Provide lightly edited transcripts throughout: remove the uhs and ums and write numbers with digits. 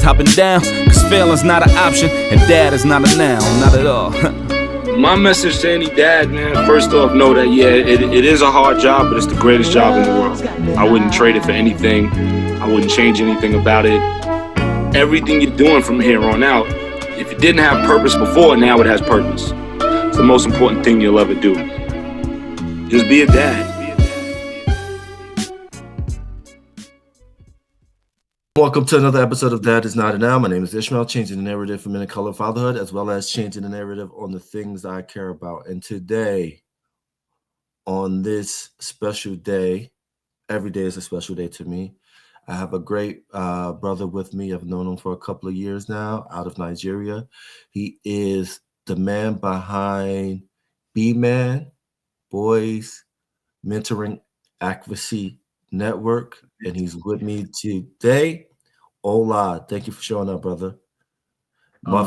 top and down, cause failing's not an option, and dad is not a noun, not at all. My message to any dad, man, first off, know that, yeah, it is a hard job, but it's the greatest job in the world. I wouldn't trade it for anything. I wouldn't change anything about it. Everything you're doing from here on out, if it didn't have purpose before, now it has purpose. It's the most important thing you'll ever do. Just be a dad. Welcome to another episode of That Is Not a Noun. My name is Ishmael, changing the narrative for men of color fatherhood, as well as changing the narrative on the things I care about. And today, on this special day, every day is a special day to me. I have a great brother with me. I've known him for a couple of years now, out of Nigeria. He is the man behind BMAN, Boys Mentoring Advocacy Network, and he's with me today. Ola, thank you for showing up, brother. My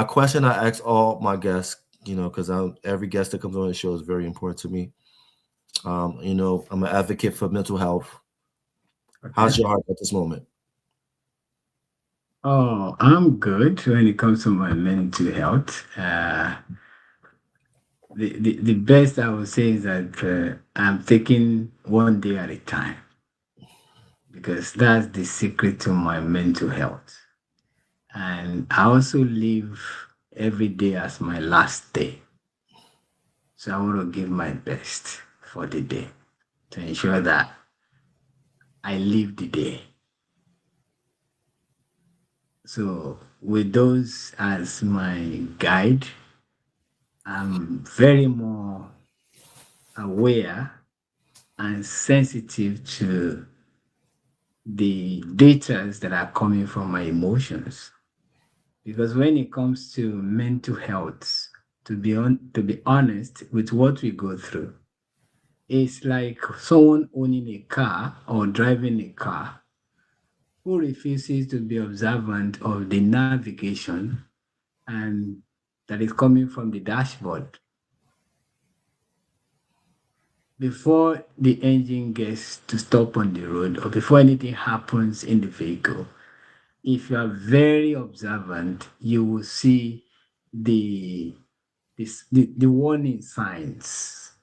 question I ask all my guests, because every guest that comes on the show is very important to me. I'm an advocate for mental health. Okay. How's your heart at this moment? Oh, I'm good when it comes to my mental health. The best I would say is that I'm taking one day at a time, because that's the secret to my mental health. And I also live every day as my last day. So I want to give my best for the day to ensure that I live the day. So with those as my guide, I'm very more aware and sensitive to the data that are coming from my emotions. Because when it comes to mental health, to be honest with what we go through, it's like someone owning a car or driving a car who refuses to be observant of the navigation and that is coming from the dashboard. Before the engine gets to stop on the road or before anything happens in the vehicle, if you are very observant, you will see the warning signs.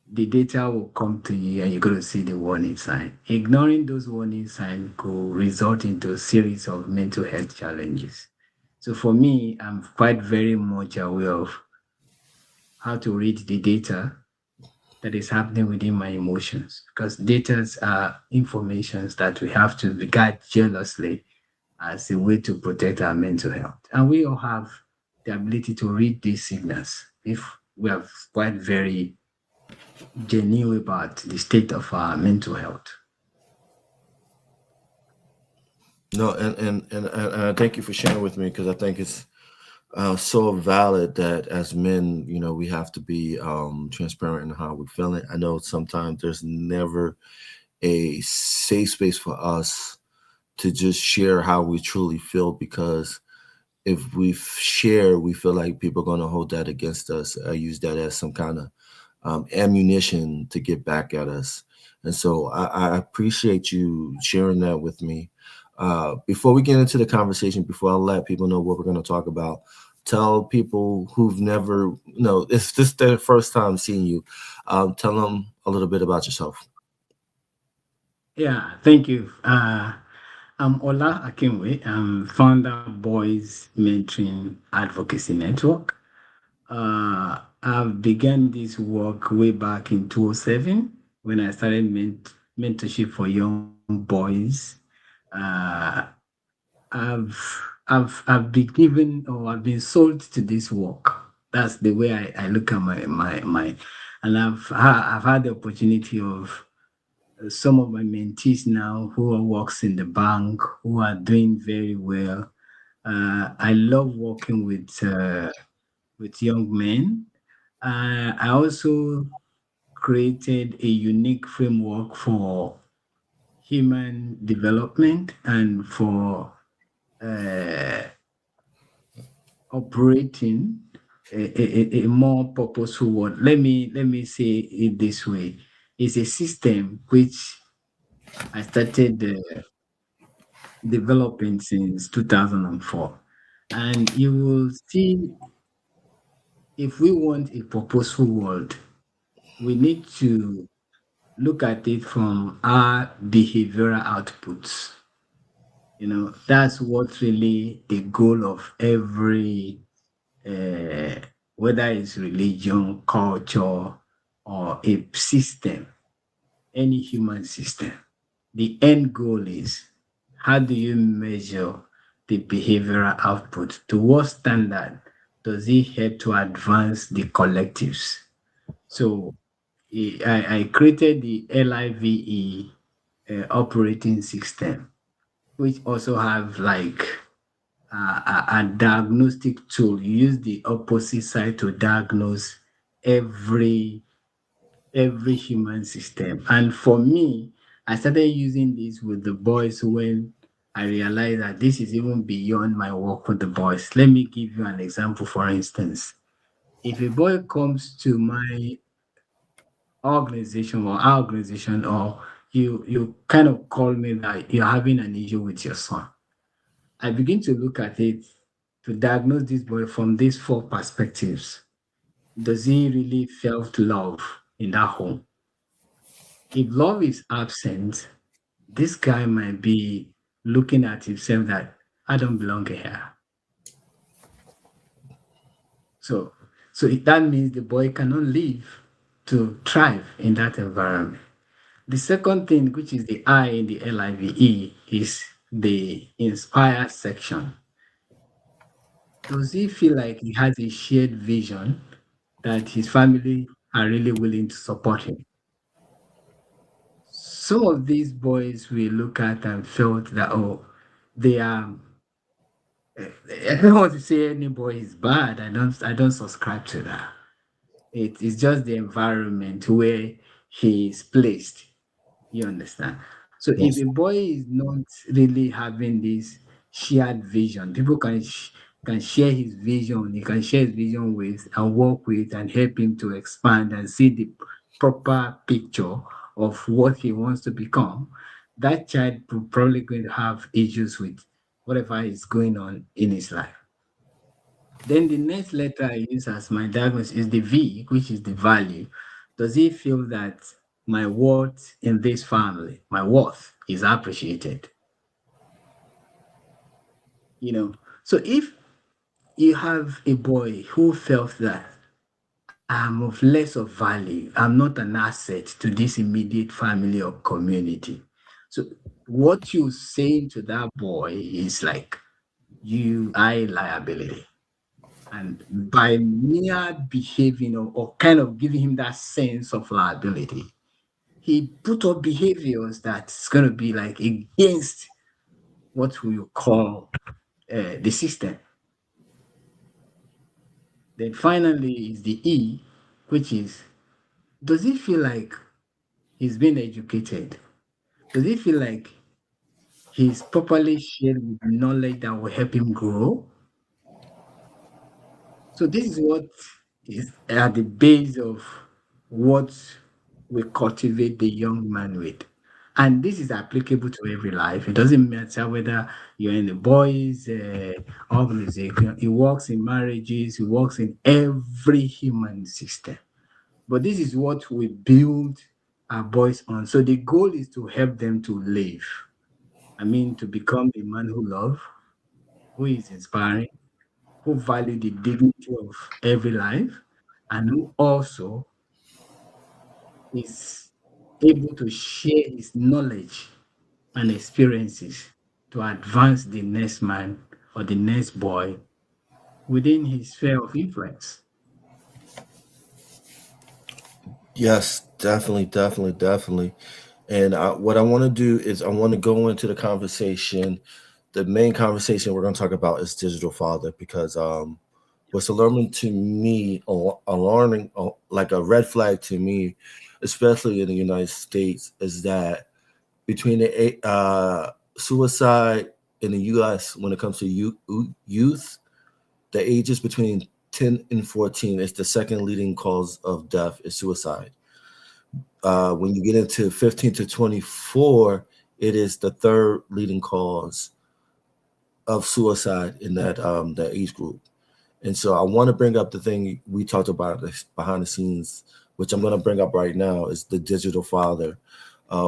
The data will come to you and you're going to see the warning sign. Ignoring those warning signs could result into a series of mental health challenges. So for me, I'm quite very much aware of how to read the data that is happening within my emotions, because data are informations that we have to regard jealously as a way to protect our mental health. And we all have the ability to read these signals if we are quite very genuine about the state of our mental health. No, and thank you for sharing with me, because I think it's so valid that as men, we have to be transparent in how we're feeling. I know sometimes there's never a safe space for us to just share how we truly feel, because if we share, we feel like people are going to hold that against us. I use that as some kind of ammunition to get back at us. And so I appreciate you sharing that with me. Before we get into the conversation, before I let people know what we're going to talk about, tell people who've never, if this is their first time seeing you, tell them a little bit about yourself. Yeah, thank you. I'm Ola Akinwe. I'm founder of Boys Mentoring Advocacy Network. I've begun this work way back in 2007 when I started mentorship for young boys. I've been given, or I've been sold to this work. That's the way I look at my and I've had the opportunity of some of my mentees now who works in the bank, who are doing very well. I love working with young men. I also created a unique framework for human development and for operating a more purposeful word. Let me say it this way. It's a system which I started developing since 2004. And you will see, if we want a purposeful world, we need to look at it from our behavioral outputs. That's what really the goal of every, uh, whether it's religion, culture, or a system, any human system. The end goal is, how do you measure the behavioral output? To what standard does it help to advance the collectives? So I created the LIVE operating system, which also have like a diagnostic tool. You use the opposite side to diagnose every every human system. And for me, I started using this with the boys when I realized that this is even beyond my work with the boys. Let me give you an example. For instance, if a boy comes to my organization or our organization, or you kind of call me that you're having an issue with your son, I begin to look at it to diagnose this boy from these four perspectives. Does he really felt love in that home? If love is absent, this guy might be looking at himself that I don't belong here. So, that means the boy cannot live to thrive in that environment. The second thing, which is the I in the LIVE, is the inspire section. Does he feel like he has a shared vision that his family are really willing to support him? Some of these boys we look at and felt that, oh, they are. I don't want to say any boy is bad. I don't subscribe to that. It is just the environment where he is placed. You understand? So if a Yes. boy is not really having this shared vision, people can share his vision. He can share his vision with and work with and help him to expand and see the proper picture of what he wants to become. That child probably going to have issues with whatever is going on in his life. Then the next letter I use as my diagnosis is the V, which is the value. Does he feel that my worth in this family, my worth is appreciated? You know, so if you have a boy who felt that I'm of less of value, I'm not an asset to this immediate family or community. So what you saying to that boy is like, you are a liability. And by mere behaving, or kind of giving him that sense of liability, he put up behaviors that's going to be like against what we call the system. Then finally is the E, which is, does he feel like he's been educated? Does he feel like he's properly shared with knowledge that will help him grow? So this is what is at the base of what we cultivate the young man with. And this is applicable to every life. It doesn't matter whether you're in the boys' organization, it works in marriages, it works in every human system. But this is what we build our boys on. So the goal is to help them to live. I mean, to become a man who loves, who is inspiring, who value the dignity of every life, and who also is able to share his knowledge and experiences to advance the next man or the next boy within his sphere of influence. Yes, definitely, definitely, definitely. And what I want to do is I want to go into the conversation. The main conversation we're going to talk about is digital father, because what's alarming to me, alarming, like a red flag to me, especially in the United States, is that between the suicide in the U.S. when it comes to youth, the ages between 10 and 14 is the second leading cause of death is suicide. When you get into 15 to 24, it is the third leading cause of suicide in that age group. And so I want to bring up the thing we talked about behind the scenes, which I'm going to bring up right now, is the digital father.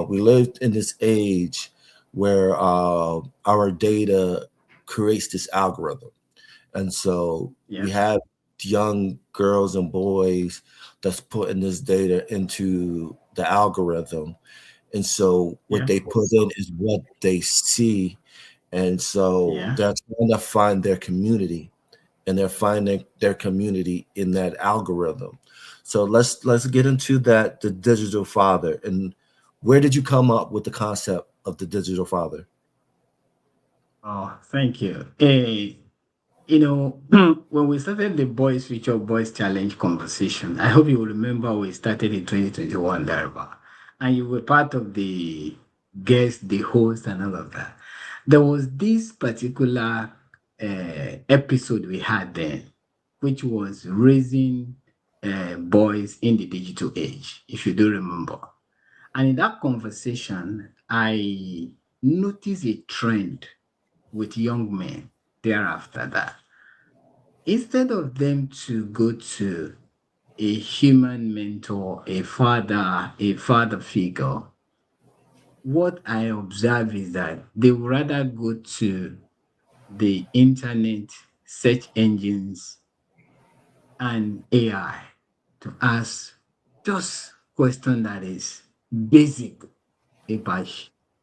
We lived in this age where our data creates this algorithm. And so we Yeah. have young girls and boys that's putting this data into the algorithm. And so what Yeah. they put in is what they see. And so Yeah. they're trying to find their community, and they're finding their community in that algorithm. So let's get into that, the digital father. And where did you come up with the concept of the digital father? Oh, thank you. When we started the Boys Future Boys Challenge conversation, I hope you will remember we started in 2021, thereabout, and you were part of the guest, the host, and all of that. There was this particular episode we had then, which was raising boys in the digital age, if you do remember. And in that conversation, I noticed a trend with young men thereafter that instead of them to go to a human mentor, a father figure, what I observe is that they would rather go to the internet, search engines, and AI to ask just question that is basic about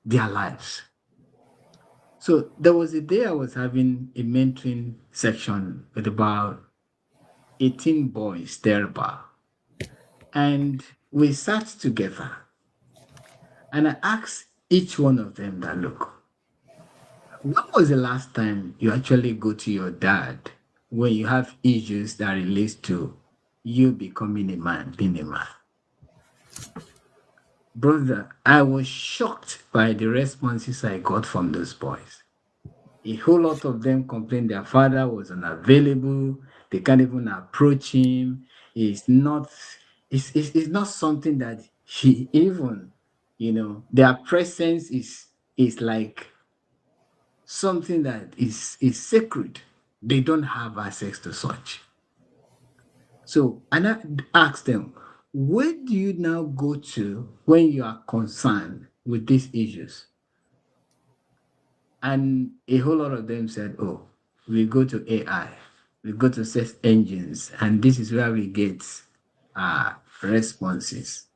their lives. So there was a day I was having a mentoring section with about 18 boys thereabout. And we sat together and I asked each one of them that, look, when was the last time you actually go to your dad when you have issues that relates to you becoming a man, being a man? Brother, I was shocked by the responses I got from those boys. A whole lot of them complained their father was unavailable. They can't even approach him. It's not something that he even, their presence is like something that is sacred. They don't have access to such. So, and I asked them, where do you now go to when you are concerned with these issues? And a whole lot of them said, oh, we go to AI, we go to search engines, and this is where we get responses.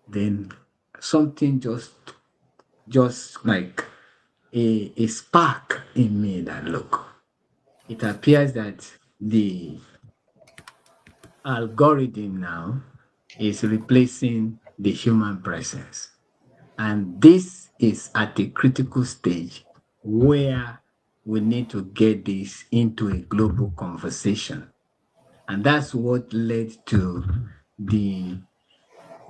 Then something just like a spark in me that look, it appears that the algorithm now is replacing the human presence. And this is at a critical stage where we need to get this into a global conversation. And that's what led to the,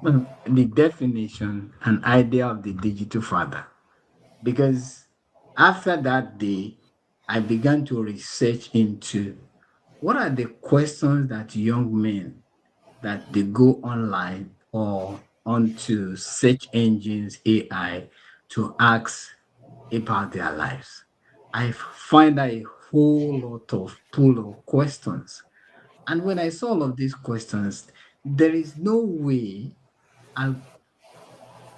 the definition and idea of the digital father. Because after that day, I began to research into what are the questions that young men that they go online or onto search engines, AI, to ask about their lives. I find a whole lot of pool of questions. And when I saw all of these questions, there is no way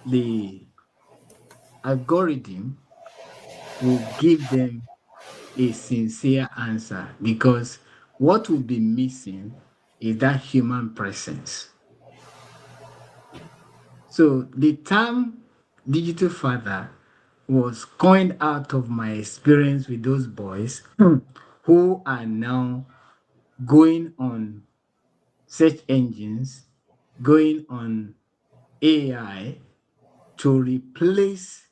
the algorithm will give them a sincere answer because what will be missing is that human presence. So the term digital father was coined out of my experience with those boys who are now going on search engines, going on AI to replace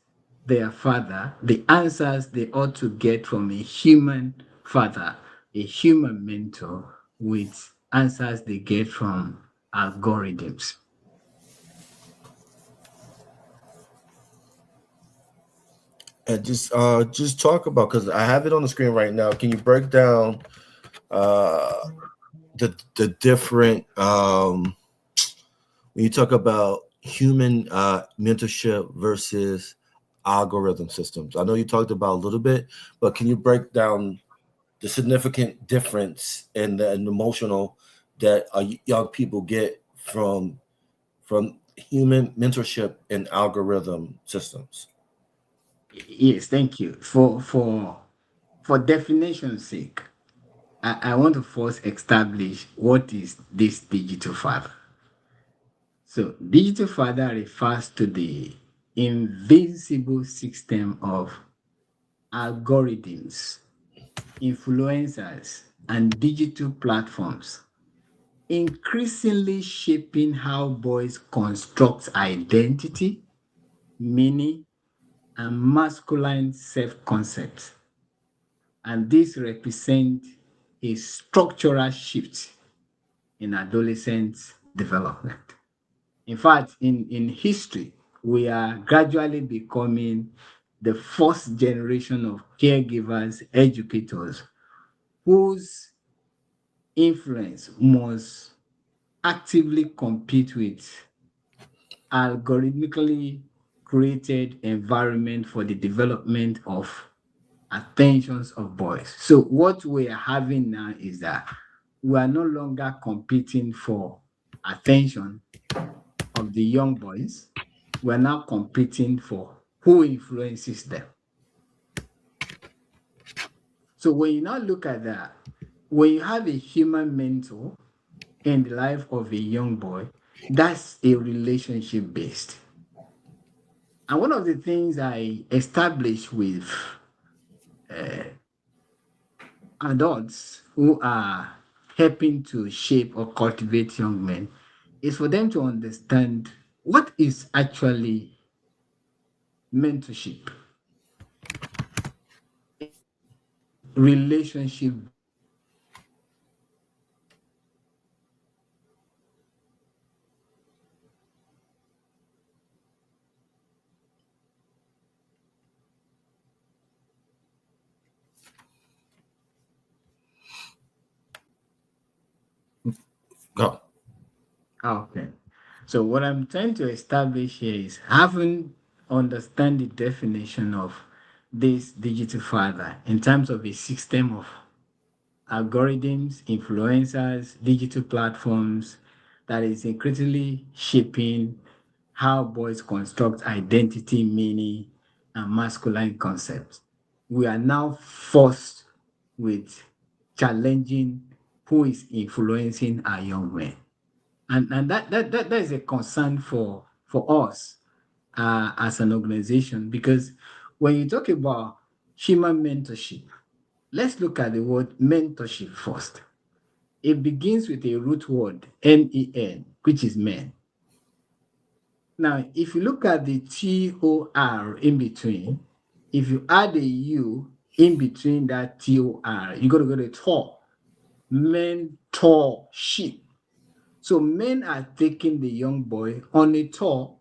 their father, the answers they ought to get from a human father, a human mentor, with answers they get from algorithms. And just talk about, because I have it on the screen right now. Can you break down uh the different when you talk about human mentorship versus algorithm systems? I know you talked about a little bit, but can you break down the significant difference in the emotional that young people get from human mentorship and algorithm systems? Yes, thank you. For definition's sake, I want to first establish what is this digital father. So, digital father refers to the invisible system of algorithms, influencers, and digital platforms increasingly shaping how boys construct identity, meaning, and masculine self-concept. And this represents a structural shift in adolescent development. In fact, in history, we are gradually becoming the first generation of caregivers, educators, whose influence must actively compete with algorithmically created environment for the development of attentions of boys. So what we are having now is that we are no longer competing for attention of the young boys. We are now competing for who influences them. So when you now look at that, when you have a human mentor in the life of a young boy, that's a relationship based. And one of the things I established with adults who are helping to shape or cultivate young men is for them to understand what is actually mentorship. Relationship. Go. Okay. So what I'm trying to establish here is having understand the definition of this digital father in terms of a system of algorithms, influencers, digital platforms that is increasingly shaping how boys construct identity, meaning, and masculine concepts. We are now forced with challenging who is influencing our young men. And that is a concern for us as an organization, because when you talk about human mentorship, let's look at the word mentorship first. It begins with a root word, men, which is men. Now, if you look at the TOR in between, if you add a U in between that TOR, you got to go to Tor, mentorship. So men are taking the young boy on a tour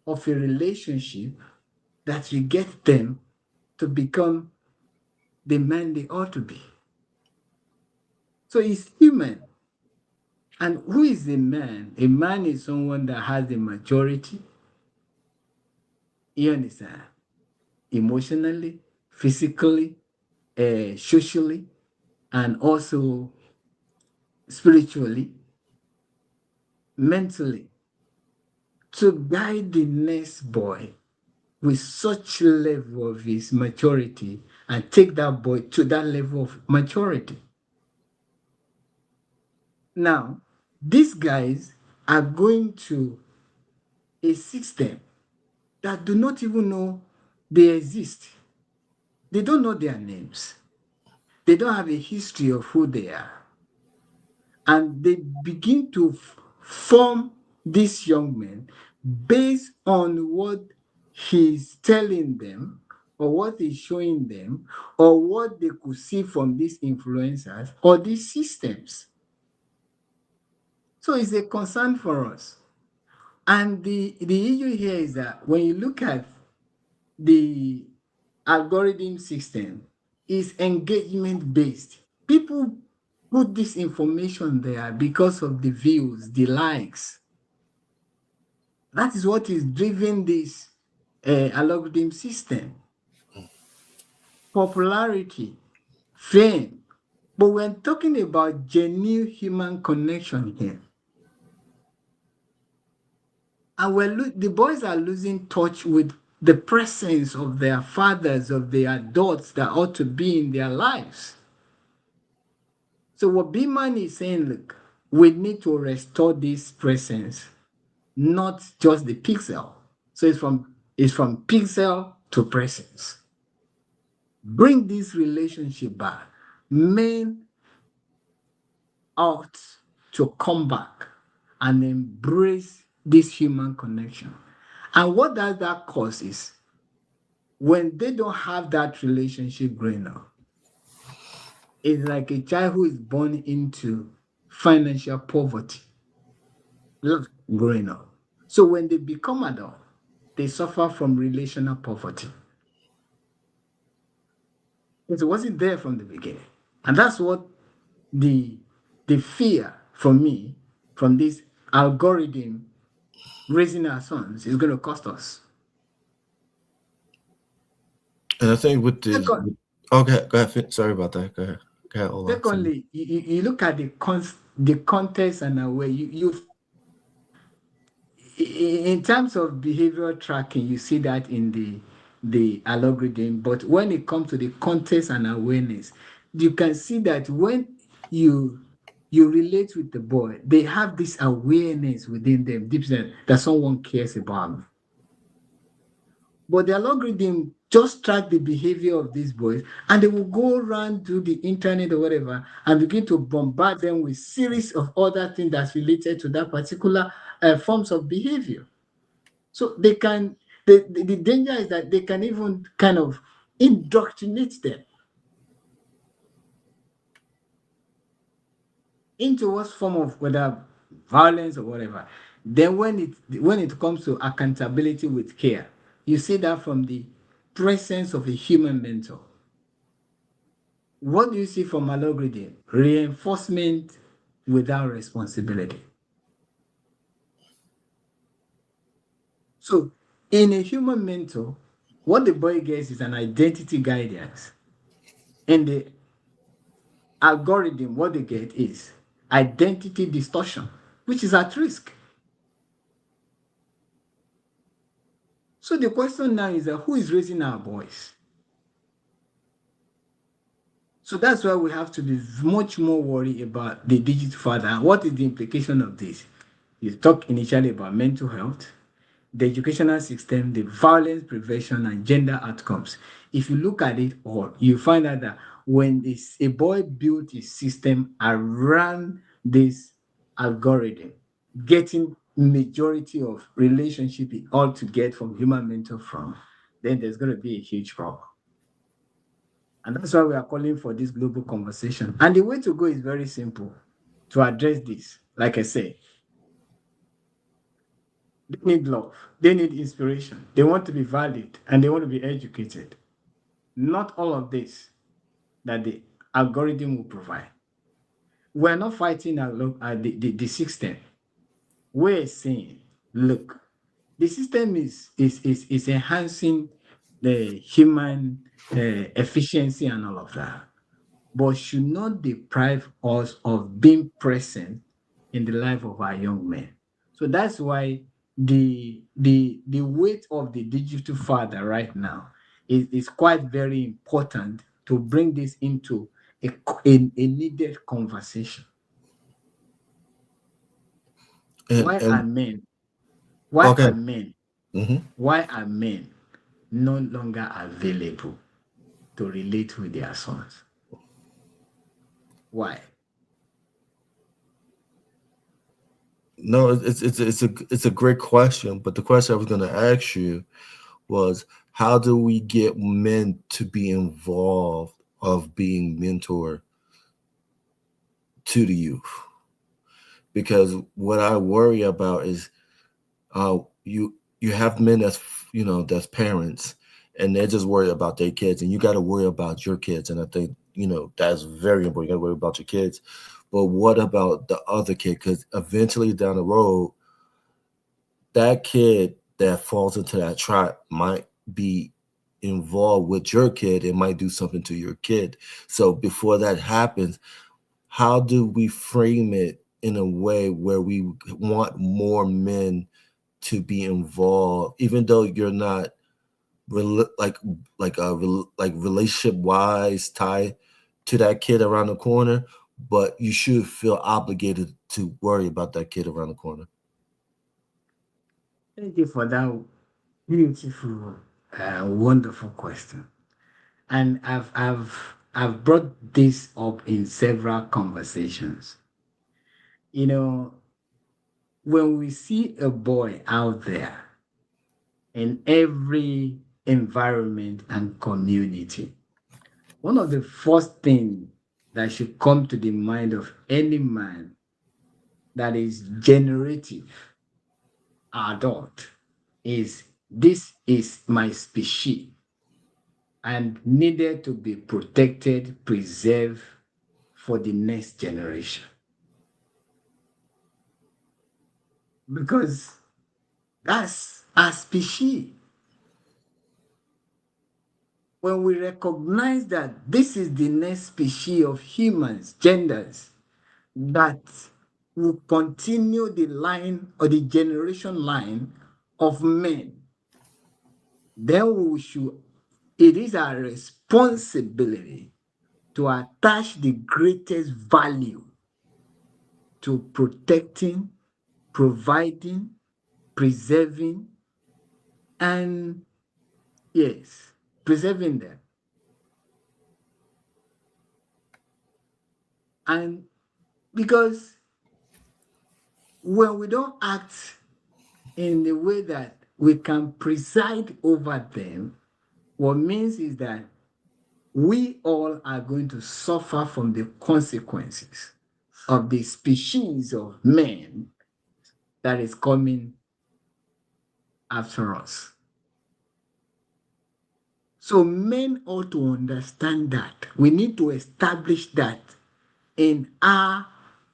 of a relationship that will get them to become the man they ought to be. So it's human. And who is a man? A man is someone that has the maturity, you understand, emotionally, physically, socially, and also spiritually, mentally, to guide the next boy with such level of his maturity and take that boy to that level of maturity. Now, these guys are going to a system that do not even know they exist. They don't know their names. They don't have a history of who they are. And they begin to form these young men based on what he's telling them or what he's showing them or what they could see from these influencers or these systems. So it's a concern for us. And the issue here is that when you look at the algorithm system, is engagement based. People put this information there because of the views, the likes. That is what is driving this algorithm system, popularity, fame. But we're talking about genuine human connection here. And the boys are losing touch with the presence of their fathers, of the adults that ought to be in their lives. So what BMAN is saying, look, we need to restore this presence, not just the pixel. So it's from pixel to presence. Bring this relationship back. Men ought to come back and embrace this human connection. And what does that cause is when they don't have that relationship growing up, it's like a child who is born into financial poverty growing up. So when they become adult, they suffer from relational poverty. It wasn't there from the beginning. And that's what the fear for me from this algorithm raising our sons is going to cost us. And I think with this, Second, okay, go ahead. Sorry about that. Go ahead, Ola. secondly, you look at the context and where you in terms of behavioral tracking, you see that in the algorithm. But when it comes to the context and awareness, you can see that when you relate with the boy, they have this awareness within them, deep down, that someone cares about them. But the algorithm just track the behavior of these boys, and they will go around to the internet or whatever and begin to bombard them with series of other things that's related to that particular forms of behavior. So they can, the danger is that they can even kind of indoctrinate them into what form of whether violence or whatever. Then when it comes to accountability with care, you see that from the presence of a human mentor. What do you see from algorithm? Reinforcement without responsibility. So in a human mentor, what the boy gets is an identity guidance. In the algorithm, what they get is identity distortion, which is at risk. So the question now is that who is raising our boys? So that's why we have to be much more worried about the digital father. And what is the implication of this? You talked initially about mental health, the educational system, the violence prevention, and gender outcomes. If you look at it all, you find out that when a boy built his system around this algorithm, getting majority of relationship he ought to get from human mentor from, then there's going to be a huge problem. And that's why we are calling for this global conversation. And the way to go is very simple to address this. Like I say, they need love, they need inspiration, they want to be valued, and they want to be educated. Not all of this that the algorithm will provide. We're not fighting the system. We're saying, look, the system is enhancing the human efficiency and all of that, but should not deprive us of being present in the life of our young men. So that's why the weight of the digital father right now is quite very important to bring this into a needed conversation. Why are And men? Why okay. are men? Mm-hmm. Why are men no longer available to relate with their sons? Why? No, it's a great question, but the question I was going to ask you was, how do we get men to be involved of being mentor to the youth? Because what I worry about is you have men that's parents, and they're just worried about their kids, and you got to worry about your kids. And I think that's very important. You got to worry about your kids, but what about the other kid? Because eventually down the road, that kid that falls into that trap might be involved with your kid. It might do something to your kid. So before that happens, how do we frame it in a way where we want more men to be involved, even though you're not like relationship wise tied to that kid around the corner, but you should feel obligated to worry about that kid around the corner? Thank you for that beautiful, wonderful question. And I've brought this up in several conversations. You know, when we see a boy out there in every environment and community, one of the first things that should come to the mind of any man that is generative adult is, this is my species and needed to be protected, preserved for the next generation. Because that's our species. When we recognize that this is the next species of humans, genders, that will continue the line or the generation line of men, then we should, it is our responsibility to attach the greatest value to protecting, providing, preserving, and yes, preserving them. And because when we don't act in the way that we can preside over them, what means is that we all are going to suffer from the consequences of the species of men that is coming after us. So men ought to understand that. We need to establish that in our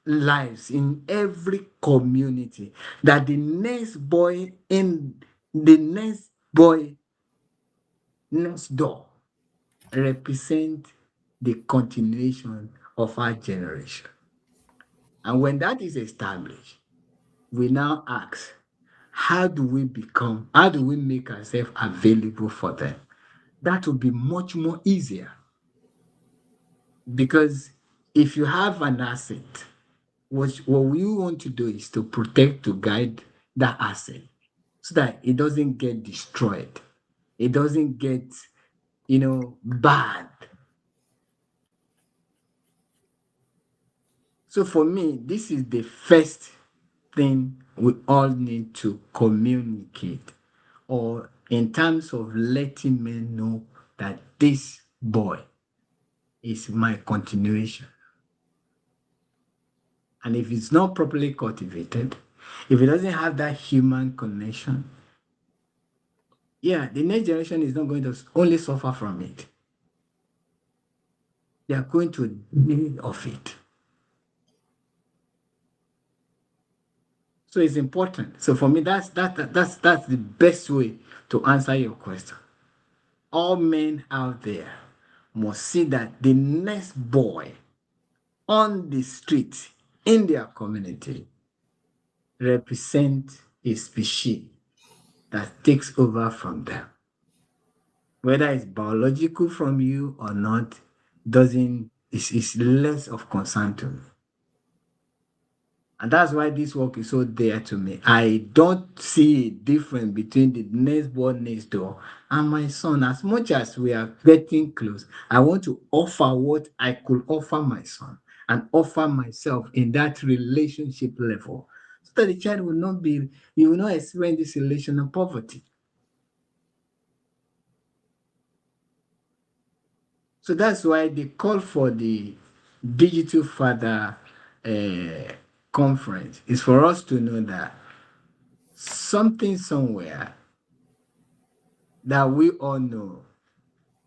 lives, in every community, that the next boy next door represent the continuation of our generation. And when that is established, we now ask, how do we make ourselves available for them? That will be much more easier. Because if you have an asset, what we want to do is to protect, to guide that asset so that it doesn't get destroyed. It doesn't get, bad. So for me, this is the first thing we all need to communicate, or in terms of letting men know that this boy is my continuation. And if it's not properly cultivated, if it doesn't have that human connection, the next generation is not going to only suffer from it. They are going to die of it. So it's important. So for me, that's the best way to answer your question. All men out there must see that the next boy on the street in their community represent a species that takes over from them. Whether it's biological from you or not, is less of concern to me. And that's why this work is so dear to me. I don't see a difference between the next born next door and my son. As much as we are getting close, I want to offer what I could offer my son and offer myself in that relationship level, so that the child will not experience this relational poverty. So that's why the call for the Digital Father conference is for us to know that something somewhere that we all know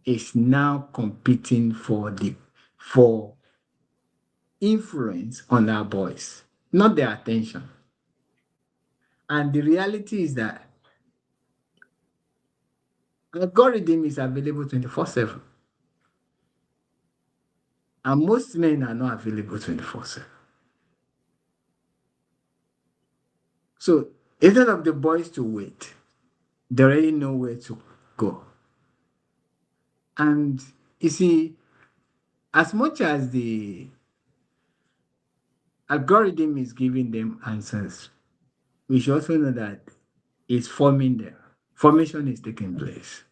is now competing for influence on our boys, not their attention. And the reality is that Algorithm is available 24/7. And most men are not available 24/7. So instead of the boys to wait, they already know where to go. And you see, as much as the algorithm is giving them answers, we should also know that it's forming them. Formation is taking place.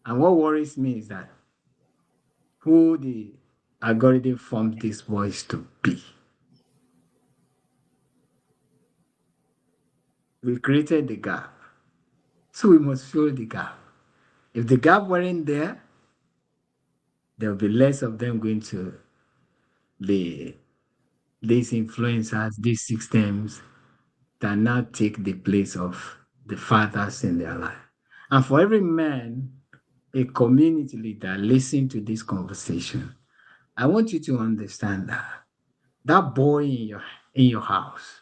And what worries me is that who the algorithm forms these boys to be. We created the gap. So we must fill the gap. If the gap weren't there, there'll be less of them going to the these influencers, these systems that now take the place of the fathers in their life. And for every man, a community leader, listen to this conversation. I want you to understand that that boy in your house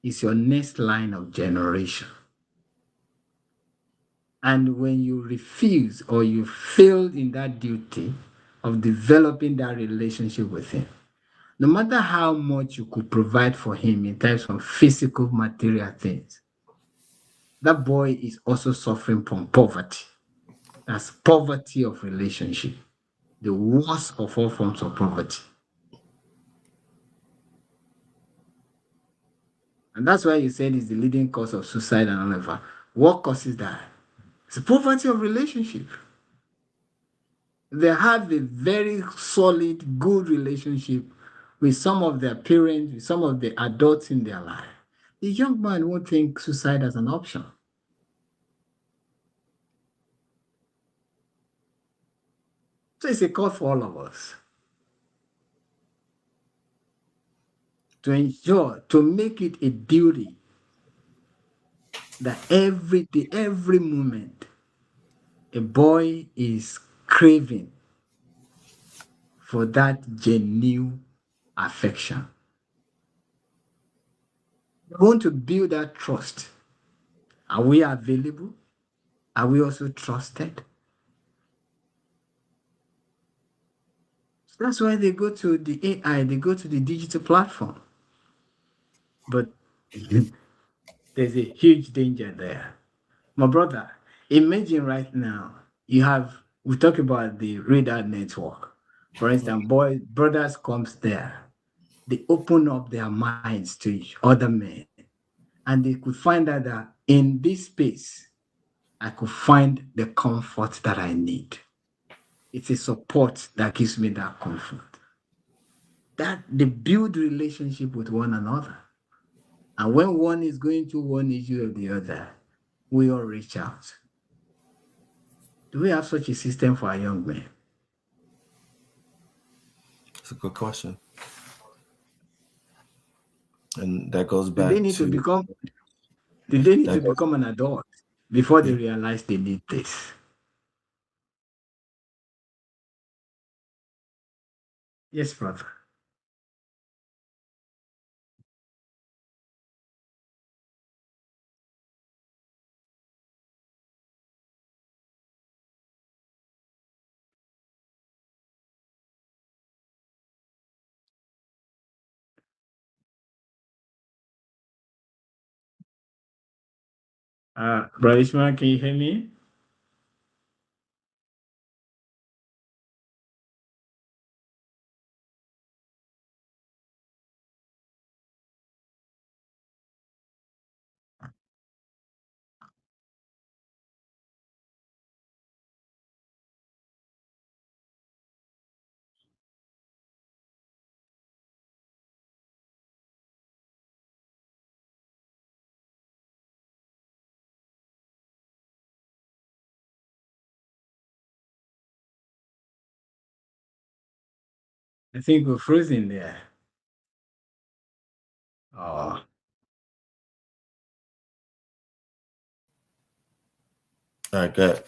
is your next line of generation. And when you refuse or you fail in that duty of developing that relationship with him, no matter how much you could provide for him in terms of physical material things, that boy is also suffering from poverty. That's poverty of relationship, the worst of all forms of poverty. And that's why you said it's the leading cause of suicide and all of that. What causes that? It's the poverty of relationship. They have a very solid, good relationship with some of their parents, with some of the adults in their life. The young man won't think suicide as an option. So it's a call for all of us to ensure, to make it a duty that every day, every moment, a boy is craving for that genuine affection. We want to build that trust. Are we available? Are we also trusted? So that's why they go to the AI, they go to the digital platform. But there's a huge danger there. My brother, imagine right now we talk about the radar network. For instance, brothers comes there, they open up their minds to each other men, and they could find out that in this space, I could find the comfort that I need. It's a support that gives me that comfort. That they build relationship with one another. And when one is going through one issue or the other, we all reach out. Do we have such a system for our young men? It's a good question. And that goes Do they back need to to become do they need to that goes, become an adult before they yeah. realize they need this? Yes, brother. Brother Ishmael, can you hear me? I think we're frozen there. Oh, All right, good.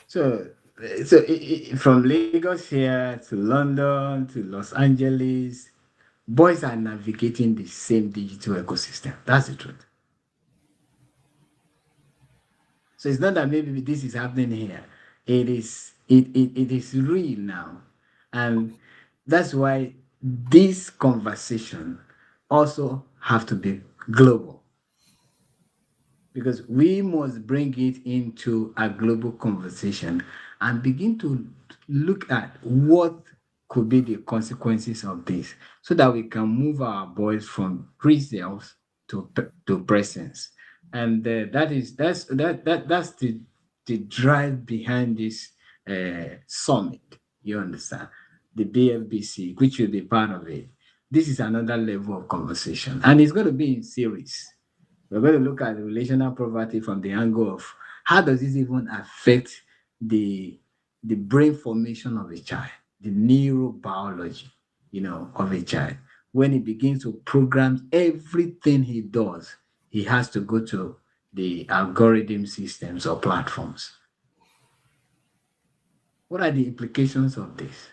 so from Lagos here to London to Los Angeles, boys are navigating the same digital ecosystem. That's the truth. So it's not that maybe this is happening here. It is real now. And that's why this conversation also have to be global, because we must bring it into a global conversation and begin to look at what could be the consequences of this, so that we can move our boys from pre-sales to presence. And that's the drive behind this summit. You understand? The BFBC, which will be part of it. This is another level of conversation, and it's going to be in series. We're going to look at relational poverty from the angle of how does this even affect the the brain formation of a child, the neurobiology, of a child. When he begins to program everything he does, he has to go to the algorithm systems or platforms. What are the implications of this?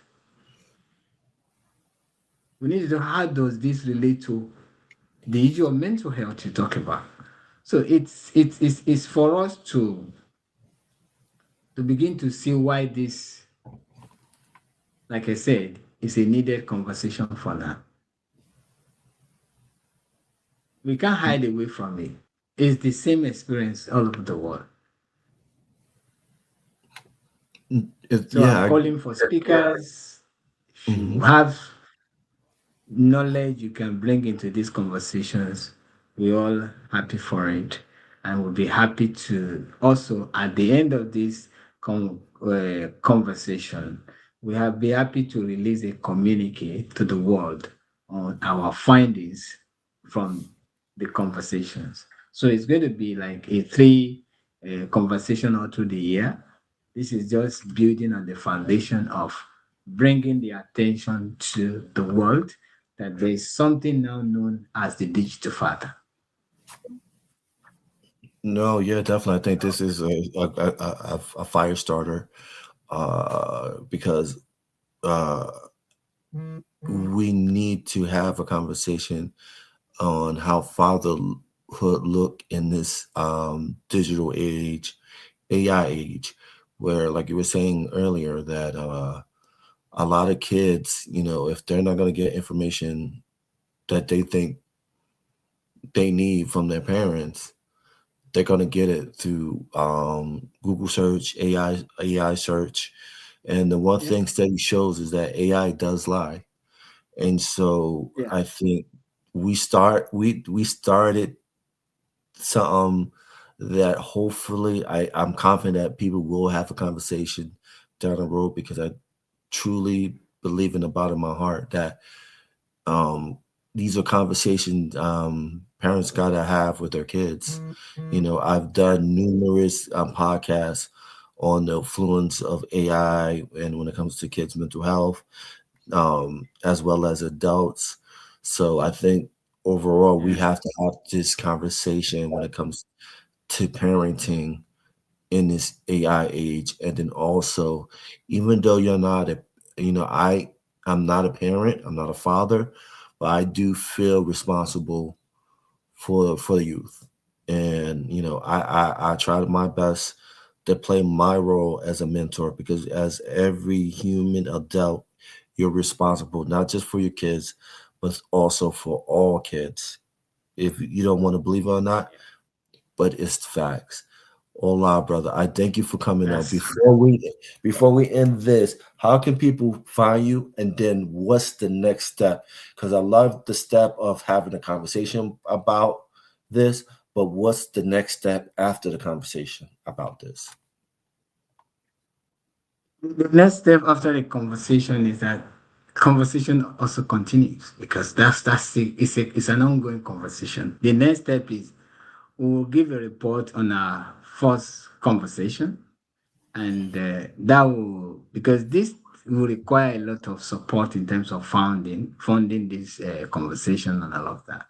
We need to know, how does this relate to the issue of mental health you talk about? So it's for us to begin to see why this, like I said, is a needed conversation for now. We can't hide away from it. It's the same experience all over the world. So Yeah. I'm calling for speakers. If you Mhm. have knowledge you can bring into these conversations, we're all happy for it. And we'll be happy to also, at the end of this conversation, we have be happy to release a communique to the world on our findings from the conversations. So it's going to be like a three conversation all through the year. This is just building on the foundation of bringing the attention to the world that there is something now known as the digital father. No, yeah, definitely. I think this is a fire starter, because uh, we need to have a conversation on how fatherhood look in this digital age, AI age, where, like you were saying earlier, that a lot of kids, if they're not going to get information that they think they need from their parents, they're going to get it through Google search, AI search. And the one Yep. thing study shows is that AI does lie. And so Yeah. I think we started something that hopefully I'm confident that people will have a conversation down the road, because I truly believe in the bottom of my heart that um, these are conversations parents gotta have with their kids. I've done numerous podcasts on the influence of AI and when it comes to kids' mental health, as well as adults. So I think overall we Yeah. have to have this conversation when it comes to parenting in this AI age. And then also, even though you're not a, I'm not a parent, I'm not a father, but I do feel responsible for the youth. And I try my best to play my role as a mentor, because as every human adult, you're responsible not just for your kids, but also for all kids. If you don't want to believe it or not, but it's facts. Hola, brother. I thank you for coming on. That's Before we end this, how can people find you? And then what's the next step? Because I love the step of having a conversation about this, but what's the next step after the conversation about this? the next step after the conversation is that conversation also continues, because it's an ongoing conversation. The next step is we'll give a report on our first conversation, and that will, because this will require a lot of support in terms of funding this conversation and all of that.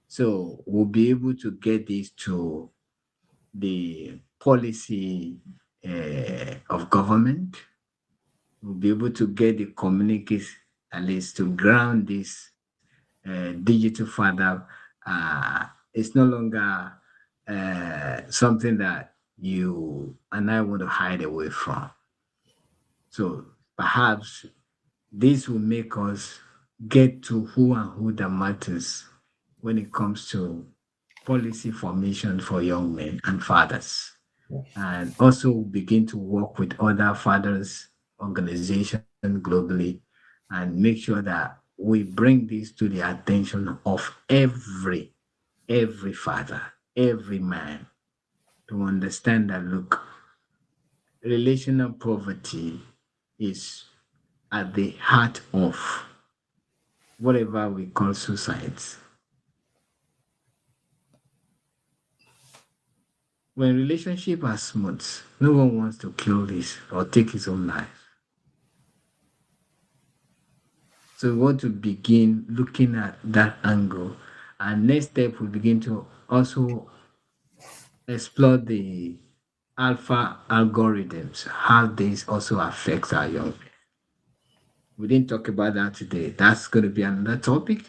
So we'll be able to get this to the policy of government. We'll be able to get the communities, at least to ground this digital father. It's no longer something that you and I want to hide away from. So perhaps this will make us get to who and who that matters when it comes to policy formation for young men and fathers, and also begin to work with other fathers organizations globally and make sure that we bring this to the attention of every father, every man, to understand that look, relational poverty is at the heart of whatever we call suicides. When relationships are smooth, no one wants to kill this or take his own life. So we want to begin looking at that angle. And next step, we begin to also explore the alpha algorithms, how this also affects our young people. We didn't talk about that today. That's going to be another topic.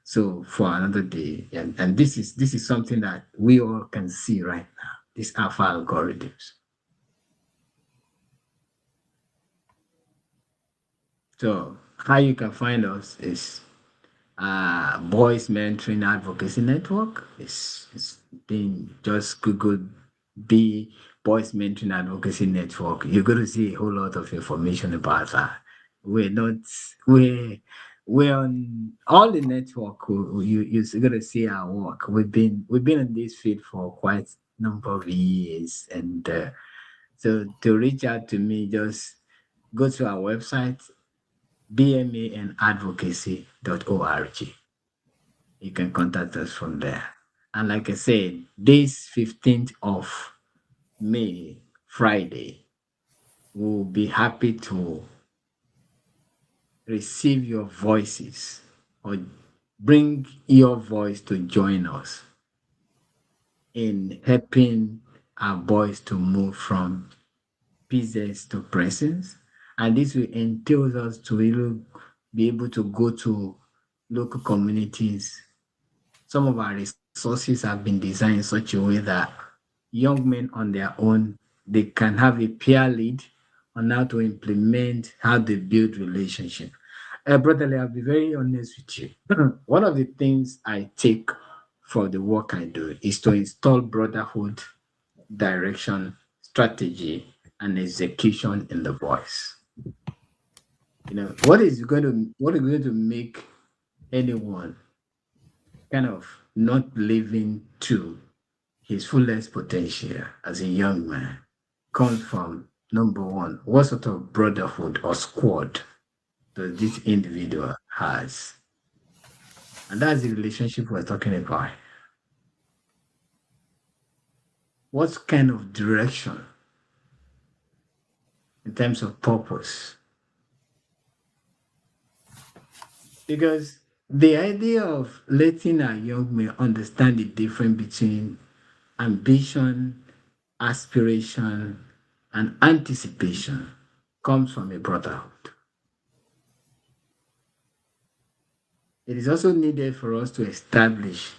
So for another day. And this is something that we all can see right now, these alpha algorithms. So how you can find us is Boys Mentoring Advocacy Network. It's been just Google B Boys Mentoring Advocacy Network. You're going to see a whole lot of information about that. We're not we're on all the network. You're going to see our work. We've been in this field for quite a number of years, and so to reach out to me, just go to our website bmanadvocacy.org. You can contact us from there. And like I said, this 15th of May, Friday, we'll be happy to receive your voices or bring your voice to join us in helping our boys to move from pieces to presence. And this will entail us to really be able to go to local communities. Some of our resources have been designed in such a way that young men on their own, they can have a peer lead on how to implement, how they build relationship. Brotherly, I'll be very honest with you. One of the things I take for the work I do is to install brotherhood, direction, strategy, and execution in the voice. What is going to make anyone kind of not living to his fullest potential as a young man comes from number one, what sort of brotherhood or squad does this individual has? And that's the relationship we're talking about. What kind of direction in terms of purpose? Because the idea of letting our young men understand the difference between ambition, aspiration, and anticipation comes from a brotherhood. It is also needed for us to establish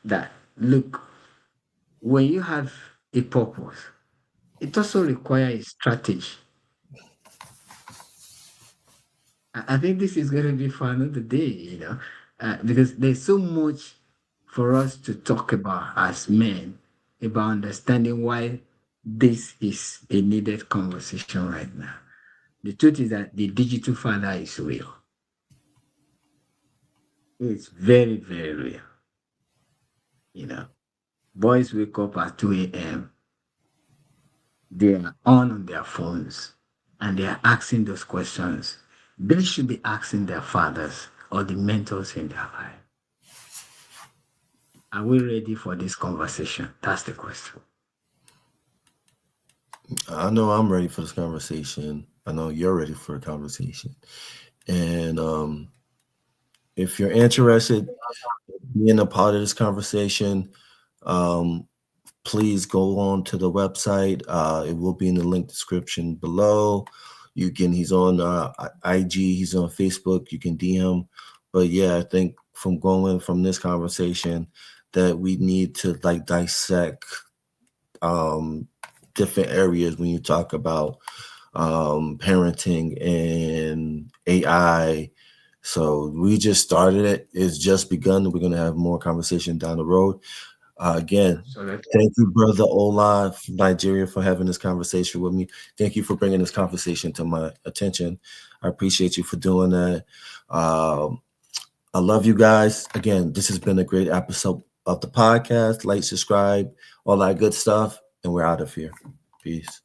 that, look, when you have a purpose, it also requires a strategy. I think this is going to be for another day, because there's so much for us to talk about as men about understanding why this is a needed conversation right now. The truth is that the digital father is real. It's very, very real. Boys wake up at 2 a.m. They are on their phones and they are asking those questions. They should be asking their fathers or the mentors in their life. Are we ready for this conversation? That's the question. I know I'm ready for this conversation. I know you're ready for a conversation. And if you're interested in being a part of this conversation, please go on to the website. It will be in the link description below. He's on IG, he's on Facebook, you can DM. But yeah, I think from this conversation that we need to dissect different areas when you talk about parenting and AI. So we just started it. It's just begun. We're going to have more conversation down the road. Again, thank you, brother Ola from Nigeria, for having this conversation with me. Thank you for bringing this conversation to my attention. I appreciate you for doing that. I love you guys. Again, this has been a great episode of the podcast. Like, subscribe, all that good stuff. And we're out of here. Peace.